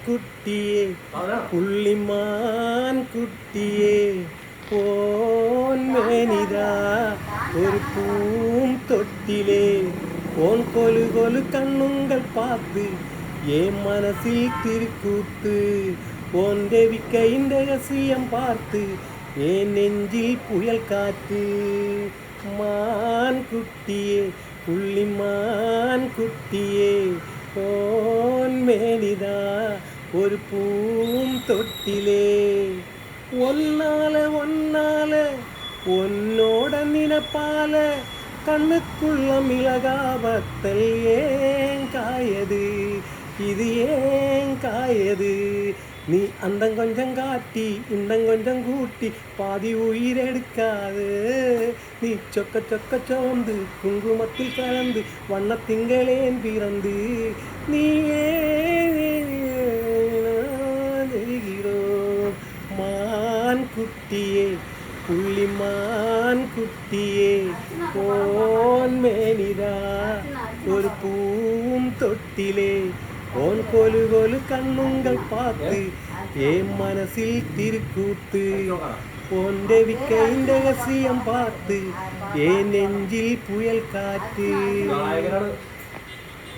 குட்டியே புள்ளிமான் குட்டியே போன் மேனிதா ஒரு பூம் தொட்டிலே போன் கொலு கொலு கண்ணுங்கள் பார்த்து என் மனசில் திருக்கூத்து போன் தேவிக்க இந்த ரகசியம் பார்த்து என் நெஞ்சில் புயல் காத்து மான் குட்டியே புள்ளிமான் குட்டியே போன் மேனிதா ஒரு பூம் தொட்டிலே ஒன்னால உன்னோட நினைப்பால கண்ணுக்குள்ள மிளகாவத்தல் ஏன் காயது இது ஏன் காயது நீ அந்தம் கொஞ்சம் காட்டி இந்தம் கொஞ்சம் கூட்டி பாதி உயிர் எடுக்காது நீ சொக்க சொக்க சோர்ந்து குங்குமத்தில் கலந்து வண்ணத்திங்களேன் பிறந்து நீயே மான் குட்டியே புள்ளிமான் குட்டியே போன் மேனிதா ஒரு பூம் தொட்டிலே போன் கொலு கொலு கண்ணுங்கள் பார்த்து என் மனசில் திருக்கூத்து போன் தேவிக்க இந்த ரகசியம் பார்த்து என் நெஞ்சில் புயல் காற்று.